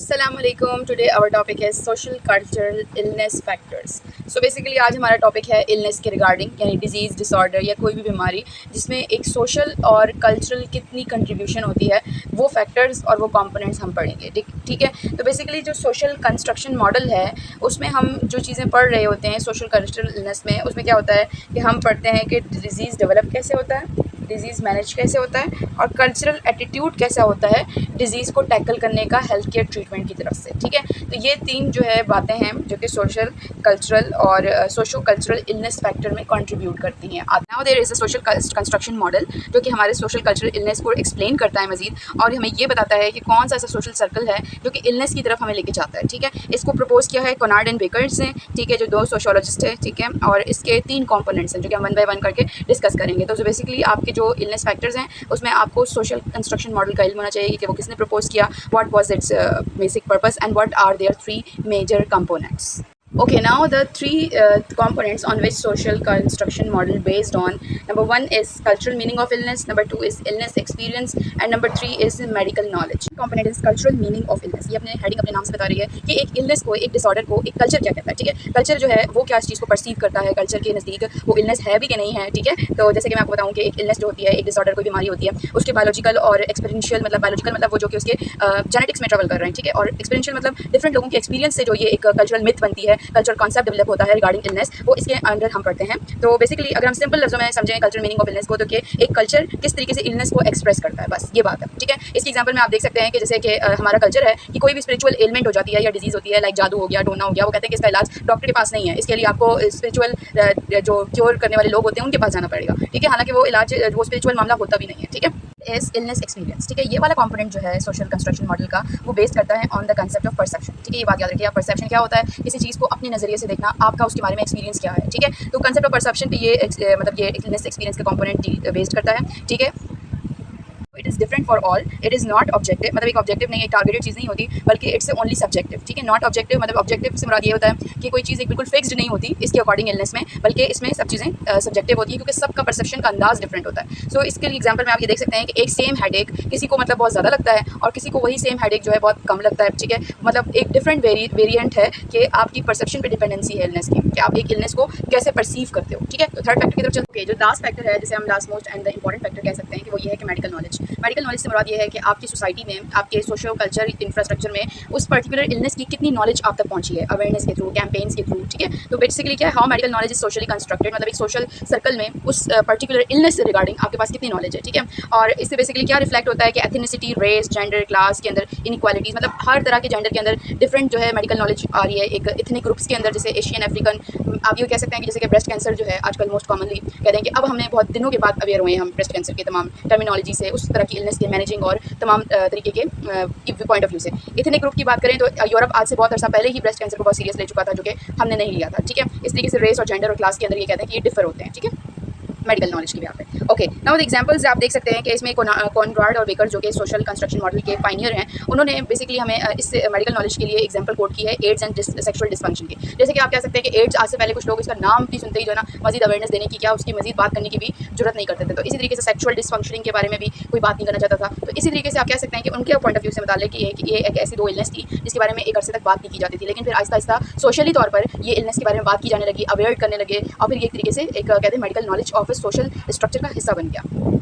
अस्सलाम वालेकुम। Today our topic है social cultural illness factors. So basically आज हमारा टॉपिक है इलनेस के रिगार्डिंग, यानी डिजीज़, डिसऑर्डर या कोई भी बीमारी जिसमें एक सोशल और कल्चरल कितनी कंट्रीब्यूशन होती है, वो फैक्टर्स और वो कंपोनेंट्स हम पढ़ेंगे। ठीक है। तो बेसिकली जो सोशल कंस्ट्रक्शन मॉडल है उसमें हम जो चीज़ें पढ़ रहे होते हैं सोशल कल्चरल इलनेस में, उसमें क्या होता है कि हम पढ़ते हैं कि डिजीज़ डेवलप कैसे होता है, डिज़ीज़ मैनेज कैसे होता है और कल्चरल एटीट्यूड कैसा होता है डिज़ीज़ को टैकल करने का हेल्थ केयर ट्रीटमेंट की तरफ से। ठीक है। तो ये तीन जो है बातें हैं जो कि सोशल कल्चरल और सोशो कल्चरल इलनेस फैक्टर में कंट्रीब्यूट करती हैं। Now there is a social construction model जो कि हमारे सोशल कल्चरल इलनेस को एक्सप्लेन करता है मजीद, और हमें ये बताता है कि कौन सा ऐसा सोशल सर्कल है जो कि इलनेस की तरफ हमें लेके जाता है। ठीक है। इसको प्रपोज किया है कोनार्ड एंड बेकर्स ने, ठीक है, जो दो सोशोलॉजिस्ट है। ठीक है। और इसके तीन कॉम्पोनेंट्स हैं जो कि हम वन बाय वन करके डिस्कस करेंगे। तो बेसिकली आपके जो इलनेस फैक्टर्स हैं उसमें आपको सोशल कंस्ट्रक्शन मॉडल का इल्म होना चाहिए कि वो किसने प्रपोज किया, what was its basic purpose and what are their three major components. Okay, now the three components on which social construction model based on. Number one is cultural meaning of illness. Number two is illness experience, and number three is medical knowledge. Component is cultural meaning of illness. ये अपने heading अपने नाम से बता रही है कि एक इलनेस को, एक डिसऑर्डर को, एक कल्चर क्या कहता है। ठीक है। कल्चर जो है वो क्या चीज़ को परसीव करता है, कल्चर के नज़दीक वो इलनेस है भी कि नहीं है। ठीक है। तो जैसे कि मैं आपको बताऊँ कि एक इलनेस जो होती है, एक डिसऑर्डर कोई बीमारी होती है, उसके बायोलॉजिकल और एक्सपीरियंशियल, मतलब बायोलॉजिकल मतलब वो जो कि उसके जेनेटिक्स में ट्रेवल कर रहे हैं। ठीक है। और एक्सपीरियंशियल मतलब डिफरेंट लोगों के एक्सपीरियंस से जो ये एक कल्चरल मिथ बनती है, कल्चरल कॉन्सेप्ट डेवलप होता है रिगार्डिंग इलनेस, वो इसके अंदर हम पढ़ते हैं। तो बेसिकली अगर हम सिंपल लफ्ज़ों में समझें कल्चरल मीनिंग ऑफ इलनेस को, तो कि एक कल्चर किस तरीके से इलनेस को एक्सप्रेस करता है, बस ये बात है। ठीक है। इसकी एग्जांपल में आप देख सकते हैं कि जैसे कि हमारा कल्चर है कि कोई भी स्पिरिचुअल एलिमेंट हो जाती है या डिजीज़ होती है, लाइक जादू हो गया, टोना हो गया, वो कहते हैं कि इसका इलाज डॉक्टर के पास नहीं है, इसके लिए आपको स्पिरिचुअल जो क्योर करने वाले लोग होते हैं उनके पास जाना पड़ेगा। ठीक है। हालांकि वो इलाज, वो स्पिरिचुअल मामला होता भी नहीं है। ठीक है। Is illness experience. ठीक है। ये वाला कंपोनेंट जो है सोशल कंस्ट्रक्शन मॉडल का, वो बेस्ड करता है on the concept of perception. ठीक है। ये बात याद रखिए, परसेप्शन क्या होता है, किसी चीज़ को अपने नज़रिए से देखना, आपका उसके बारे में एक्सपीरियंस क्या है। ठीक है। तो कंसेप्ट ऑफ परसेप्शन पे ये मतलब ये इलनेस एक्सपीरियंस का कंपोनेंट बेस्ड करता है। ठीक है। It is different for all, it is not objective, मतलब एक ऑब्जेक्टिव नहीं, एक टारगेटेड चीज़ नहीं होती, बल्कि इट्स ओनली सब्जेक्टिव। ठीक है। नॉट ऑब्जेक्टिव मतलब ऑब्जेक्टिव से मुराद ये होता है कि कोई चीज़ एक बिल्कुल फिक्स्ड नहीं होती इसके अकॉर्डिंग इलनेस में, बल्कि इसमें सब चीज़ें सब्जेक्टिव होती है क्योंकि सबका परसेप्शन का अंदाज डिफरेंट होता है। सो इसके लिए एग्जाम्पल में आप ये देख सकते हैं कि एक सेम हेडेक किसी को मतलब बहुत ज़्यादा लगता है और किसी को वही सेम हेडेक जो है बहुत कम लगता है। ठीक है। मतलब एक डिफरेंट वेरिएंट है कि आपकी परसेप्शन पे डिपेंडेंसी है इलनेस की, कि आप एक इलनेस को कैसे परसीव करते हो। ठीक है। तो थर्ड फैक्टर की तरफ चलते हैं। जो लास्ट फैक्टर है, जिसे हम last most and the important factor कह सकते हैं, कि वो ये है कि मेडिकल नॉलेज। मेडिकल नॉलेज से मुराद ये है कि आपकी सोसाइटी में, आपके सोशल कल्चर इंफ्रास्ट्रक्चर में उस पर्टिकुलर इलनेस की कितनी नॉलेज आप तक पहुंची है, अवेयरनेस के थ्रू, कैंपेन्स के थ्रू। ठीक है। तो बेसिकली क्या है, how medical knowledge is socially constructed, मतलब एक सोशल सर्कल में उस पर्टिकुलर इलनेस से रिगार्डिंग आपके पास कितनी नॉलेज है। ठीक है। और इससे बेसिकली क्या रिफ्लेक्ट होता है कि एथनिसिटी, रेस, जेंडर, क्लास के अंदर इनइक्वालिटीज़, मतलब हर तरह के जेंडर के अंदर डिफरेंट जो है मेडिकल नॉलेज आ रही है। एक इथनिक ग्रुप्स के अंदर, जैसे एशियन, अफ्रीकन, आप ये कह सकते हैं कि जैसे कि ब्रेस्ट कैंसर जो है आजकल मोस्ट कॉमनली कहते हैं कि अब हमने बहुत दिनों के बाद अवेयर हुए हैं हम ब्रेस्ट कैंसर के तमाम टर्मिनोलॉजी से, उस तरह की इलनेस के मैनेजिंग और तमाम तरीके के पॉइंट ऑफ व्यू से। इथनिक ग्रुप की बात करें तो यूरोप आज से बहुत अर्सा पहले ही ब्रेस्ट कैंसर को बहुत सीरियस ले चुका था, जो कि हमने नहीं लिया था। ठीक है। इस तरीके से रेस और जेंडर और क्लास के अंदर ये कहते हैं कि ये डिफर होते हैं। ठीक है। मेडिकल नॉलेज की भी पे। ओके, नाउ द एग्जांपल्स आप देख सकते हैं कि इसमें कॉनराड और बेकर जो कि सोशल कंस्ट्रक्शन मॉडल के पायनियर हैं, उन्होंने बेसिकली हमें इस मेडिकल नॉलेज के लिए एग्जांपल कोट की है एड्स एंड सेक्सुअल डिस्फंक्शन की। जैसे कि आप कह सकते हैं कि एड्स आज से पहले कुछ लोग इसका नाम भी सुनते ही जो है ना मजीद अवेयरनेस देने की, क्या उसकी मजीद बात करने की भी जरूरत नहीं करते थे। तो इसी तरीके से सेक्सुअल डिस्फंक्शनिंग के बारे में भी कोई बात नहीं करना चाहता था। तो इसी तरीके से आप कह सकते हैं कि उनके पॉइंट ऑफ व्यू से मुतालिक कि ये एक ऐसी दो इलनेस थी जिसके बारे में एक अरसे तक बात नहीं की जाती थी, लेकिन फिर आहिस्ता आहिस्ता सोशली तौर पर ये इलनेस के बारे में बात की जाने लगी, अवेयर करने लगे, और फिर एक तरीके से एक कहते हैं medical knowledge of social structure का हिस्सा बन गया।